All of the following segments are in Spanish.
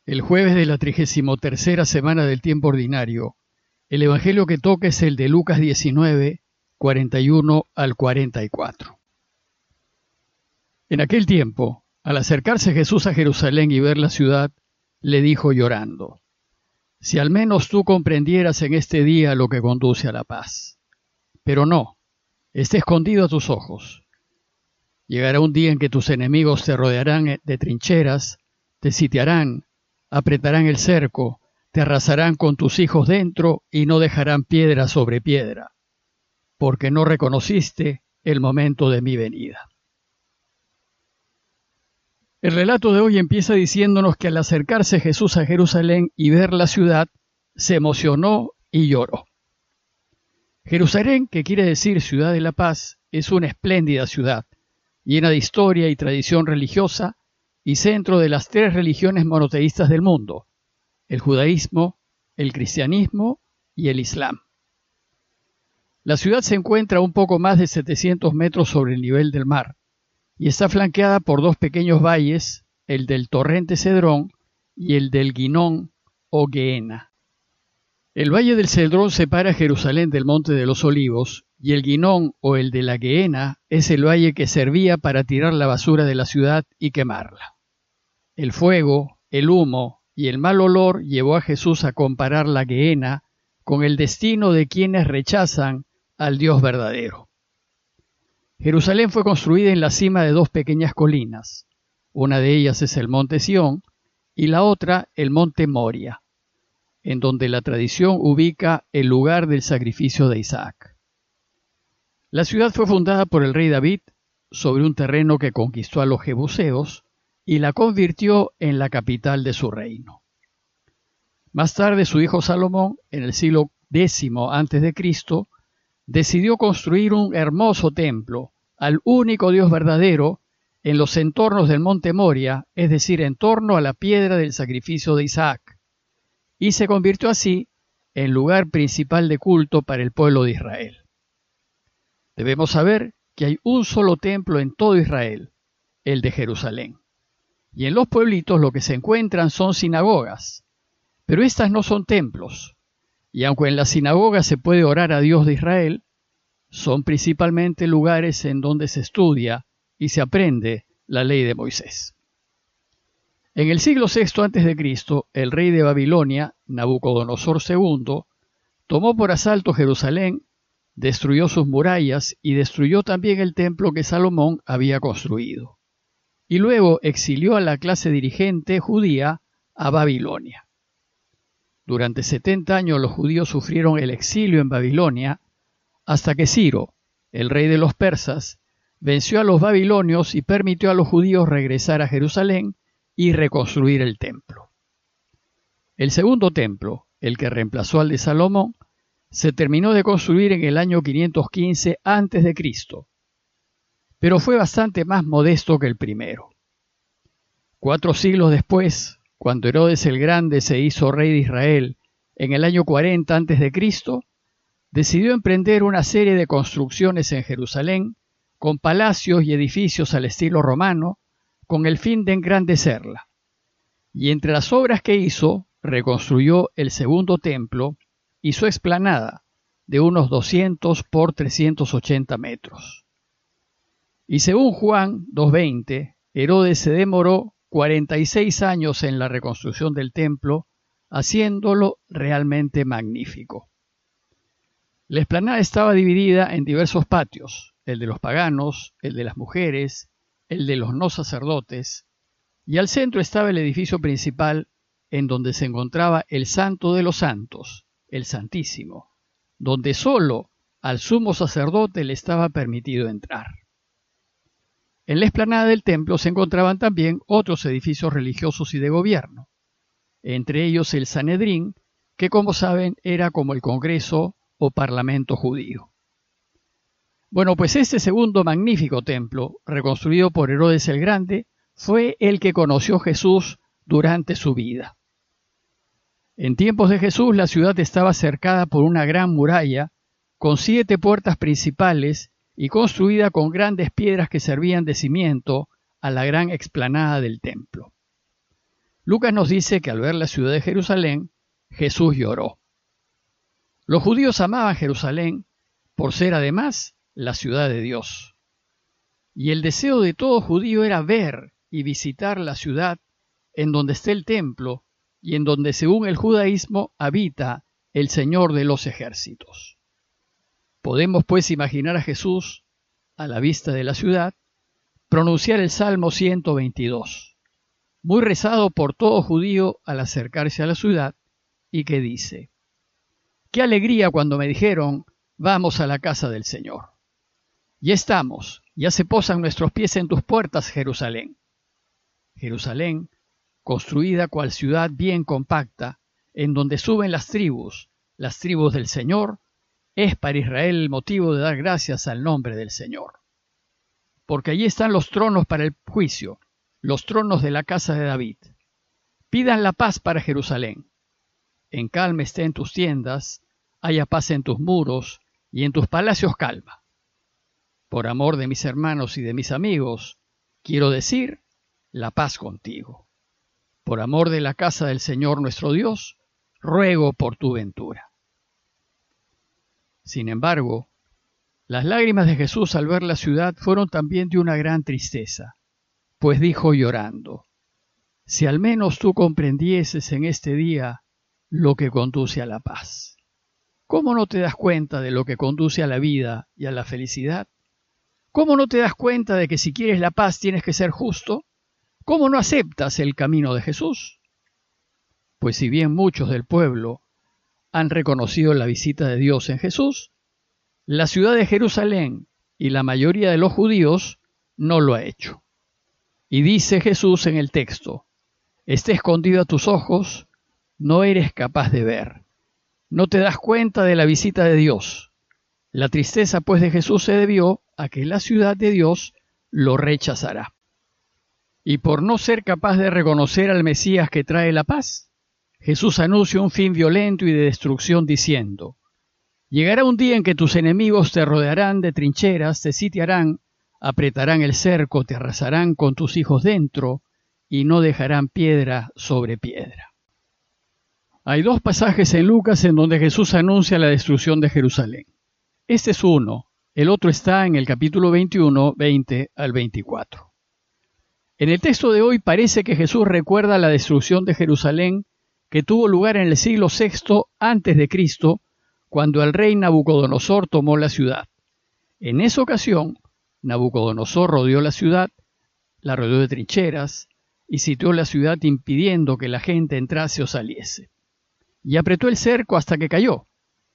El jueves de la 33ª semana del tiempo ordinario, el evangelio que toca es el de Lucas 19, 41 al 44. En aquel tiempo, al acercarse Jesús a Jerusalén y ver la ciudad, le dijo llorando: «Si al menos tú comprendieras en este día lo que conduce a la paz. Pero no, está escondido a tus ojos. Llegará un día en que tus enemigos te rodearán de trincheras, te sitiarán, apretarán el cerco, te arrasarán con tus hijos dentro y no dejarán piedra sobre piedra, porque no reconociste el momento de mi venida». El relato de hoy empieza diciéndonos que al acercarse Jesús a Jerusalén y ver la ciudad, se emocionó y lloró. Jerusalén, que quiere decir ciudad de la paz, es una espléndida ciudad, llena de historia y tradición religiosa y centro de las tres religiones monoteístas del mundo: el judaísmo, el cristianismo y el islam. La ciudad se encuentra a un poco más de 700 metros sobre el nivel del mar y está flanqueada por dos pequeños valles, el del torrente Cedrón y el del Guinón o Gehenna. El valle del Cedrón separa Jerusalén del Monte de los Olivos y el Guinón o el de la Gehenna es el valle que servía para tirar la basura de la ciudad y quemarla. El fuego, el humo y el mal olor llevó a Jesús a comparar la Gehenna con el destino de quienes rechazan al Dios verdadero. Jerusalén fue construida en la cima de dos pequeñas colinas. Una de ellas es el monte Sión y la otra el monte Moria, en donde la tradición ubica el lugar del sacrificio de Isaac. La ciudad fue fundada por el rey David sobre un terreno que conquistó a los jebuseos y la convirtió en la capital de su reino. Más tarde su hijo Salomón, en el siglo X a.C., decidió construir un hermoso templo al único Dios verdadero en los entornos del monte Moria, es decir, en torno a la piedra del sacrificio de Isaac, y se convirtió así en lugar principal de culto para el pueblo de Israel. Debemos saber que hay un solo templo en todo Israel, el de Jerusalén, y en los pueblitos lo que se encuentran son sinagogas, pero estas no son templos, y aunque en la sinagoga se puede orar a Dios de Israel, son principalmente lugares en donde se estudia y se aprende la ley de Moisés. En el siglo VI a.C., el rey de Babilonia, Nabucodonosor II, tomó por asalto Jerusalén, destruyó sus murallas y destruyó también el templo que Salomón había construido. Y luego exilió a la clase dirigente judía a Babilonia. Durante 70 años los judíos sufrieron el exilio en Babilonia, hasta que Ciro, el rey de los persas, venció a los babilonios y permitió a los judíos regresar a Jerusalén y reconstruir el templo. El segundo templo, el que reemplazó al de Salomón, se terminó de construir en el año 515 a.C., pero fue bastante más modesto que el primero. 4 siglos después, cuando Herodes el Grande se hizo rey de Israel en el año 40 a.C., decidió emprender una serie de construcciones en Jerusalén con palacios y edificios al estilo romano con el fin de engrandecerla. Y entre las obras que hizo, reconstruyó el segundo templo y su explanada de unos 200 por 380 metros. Y según Juan 2:20, Herodes se demoró 46 años en la reconstrucción del templo, haciéndolo realmente magnífico. La explanada estaba dividida en diversos patios, el de los paganos, el de las mujeres, el de los no sacerdotes, y al centro estaba el edificio principal en donde se encontraba el Santo de los Santos, el Santísimo, donde solo al sumo sacerdote le estaba permitido entrar. En la explanada del templo se encontraban también otros edificios religiosos y de gobierno, entre ellos el Sanedrín, que como saben era como el Congreso o Parlamento judío. Bueno, pues este segundo magnífico templo, reconstruido por Herodes el Grande, fue el que conoció Jesús durante su vida. En tiempos de Jesús la ciudad estaba cercada por una gran muralla con 7 puertas principales y construida con grandes piedras que servían de cimiento a la gran explanada del templo. Lucas nos dice que al ver la ciudad de Jerusalén, Jesús lloró. Los judíos amaban Jerusalén por ser además la ciudad de Dios. Y el deseo de todo judío era ver y visitar la ciudad en donde está el templo y en donde, según el judaísmo, habita el Señor de los ejércitos. Podemos pues imaginar a Jesús, a la vista de la ciudad, pronunciar el Salmo 122, muy rezado por todo judío al acercarse a la ciudad, y que dice: «Qué alegría cuando me dijeron, vamos a la casa del Señor. Ya estamos, ya se posan nuestros pies en tus puertas, Jerusalén». Jerusalén, construida cual ciudad bien compacta, en donde suben las tribus del Señor, es para Israel el motivo de dar gracias al nombre del Señor. Porque allí están los tronos para el juicio, los tronos de la casa de David. Pidan la paz para Jerusalén. En calma esté en tus tiendas, haya paz en tus muros, y en tus palacios calma. Por amor de mis hermanos y de mis amigos, quiero decir, la paz contigo. Por amor de la casa del Señor nuestro Dios, ruego por tu ventura. Sin embargo, las lágrimas de Jesús al ver la ciudad fueron también de una gran tristeza, pues dijo llorando: «Si al menos tú comprendieses en este día lo que conduce a la paz». ¿Cómo no te das cuenta de lo que conduce a la vida y a la felicidad? ¿Cómo no te das cuenta de que si quieres la paz tienes que ser justo? ¿Cómo no aceptas el camino de Jesús? Pues si bien muchos del pueblo han reconocido la visita de Dios en Jesús, la ciudad de Jerusalén y la mayoría de los judíos no lo ha hecho. Y dice Jesús en el texto: «Esté escondido a tus ojos, no eres capaz de ver». No te das cuenta de la visita de Dios. La tristeza pues de Jesús se debió a que la ciudad de Dios lo rechazará. Y por no ser capaz de reconocer al Mesías que trae la paz, Jesús anuncia un fin violento y de destrucción diciendo: «Llegará un día en que tus enemigos te rodearán de trincheras, te sitiarán, apretarán el cerco, te arrasarán con tus hijos dentro y no dejarán piedra sobre piedra». Hay dos pasajes en Lucas en donde Jesús anuncia la destrucción de Jerusalén. Este es uno, el otro está en el capítulo 21, 20 al 24. En el texto de hoy parece que Jesús recuerda la destrucción de Jerusalén que tuvo lugar en el siglo VI antes de Cristo, cuando el rey Nabucodonosor tomó la ciudad. En esa ocasión, Nabucodonosor rodeó la ciudad, la rodeó de trincheras y sitió la ciudad impidiendo que la gente entrase o saliese. Y apretó el cerco hasta que cayó.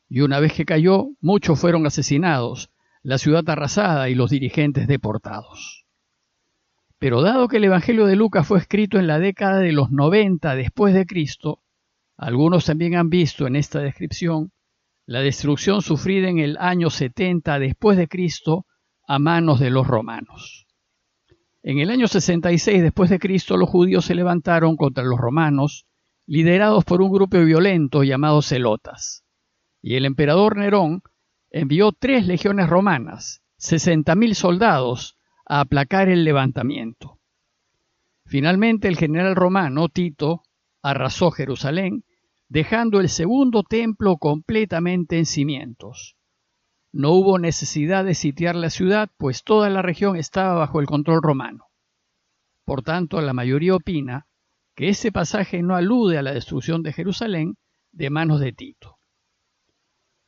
Y una vez que cayó, muchos fueron asesinados, la ciudad arrasada y los dirigentes deportados. Pero dado que el Evangelio de Lucas fue escrito en la década de los 90 después de Cristo, algunos también han visto en esta descripción la destrucción sufrida en el año 70 después de Cristo a manos de los romanos. En el año 66 después de Cristo, los judíos se levantaron contra los romanos, liderados por un grupo violento llamado celotas. Y el emperador Nerón envió 3 legiones romanas, 60.000 soldados, a aplacar el levantamiento. Finalmente el general romano Tito arrasó Jerusalén, dejando el segundo templo completamente en cimientos. No hubo necesidad de sitiar la ciudad, pues toda la región estaba bajo el control romano. Por tanto, la mayoría opina que ese pasaje no alude a la destrucción de Jerusalén de manos de Tito.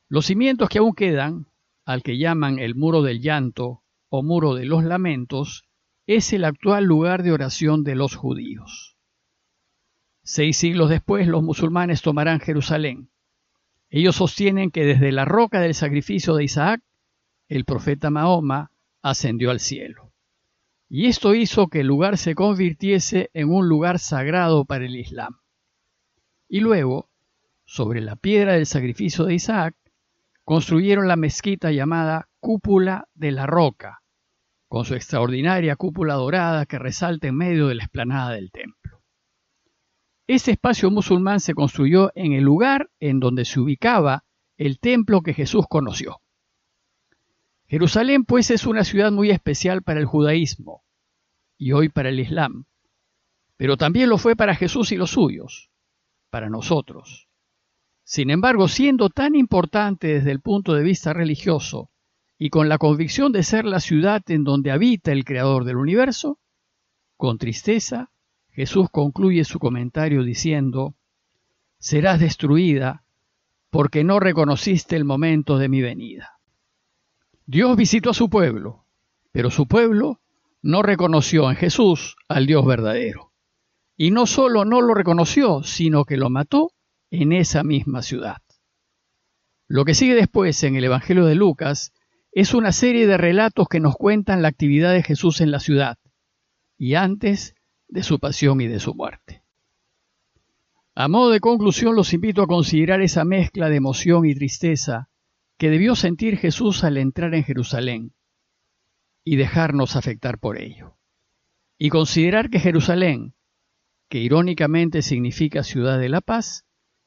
Los cimientos que aún quedan, al que llaman el Muro del Llanto o Muro de los Lamentos, es el actual lugar de oración de los judíos. 6 siglos después, los musulmanes tomarán Jerusalén. Ellos sostienen que desde la roca del sacrificio de Isaac, el profeta Mahoma ascendió al cielo. Y esto hizo que el lugar se convirtiese en un lugar sagrado para el Islam. Y luego, sobre la piedra del sacrificio de Isaac, construyeron la mezquita llamada Cúpula de la Roca, con su extraordinaria cúpula dorada que resalta en medio de la explanada del templo. Ese espacio musulmán se construyó en el lugar en donde se ubicaba el templo que Jesús conoció. Jerusalén, pues, es una ciudad muy especial para el judaísmo y hoy para el Islam, pero también lo fue para Jesús y los suyos, para nosotros. Sin embargo, siendo tan importante desde el punto de vista religioso y con la convicción de ser la ciudad en donde habita el Creador del universo, con tristeza, Jesús concluye su comentario diciendo: serás destruida porque no reconociste el momento de mi venida. Dios visitó a su pueblo, pero su pueblo no reconoció en Jesús al Dios verdadero. Y no solo no lo reconoció, sino que lo mató en esa misma ciudad. Lo que sigue después en el Evangelio de Lucas es una serie de relatos que nos cuentan la actividad de Jesús en la ciudad y antes de su pasión y de su muerte. A modo de conclusión, los invito a considerar esa mezcla de emoción y tristeza que debió sentir Jesús al entrar en Jerusalén y dejarnos afectar por ello. Y considerar que Jerusalén, que irónicamente significa ciudad de la paz,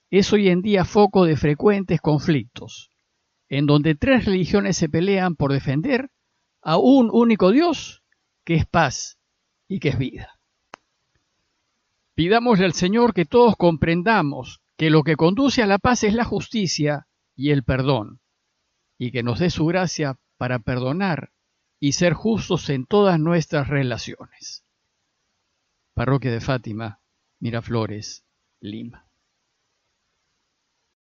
es hoy en día foco de frecuentes conflictos, en donde tres religiones se pelean por defender a un único Dios que es paz y que es vida. Pidámosle al Señor que todos comprendamos que lo que conduce a la paz es la justicia y el perdón, y que nos dé su gracia para perdonar y ser justos en todas nuestras relaciones. Parroquia de Fátima, Miraflores, Lima.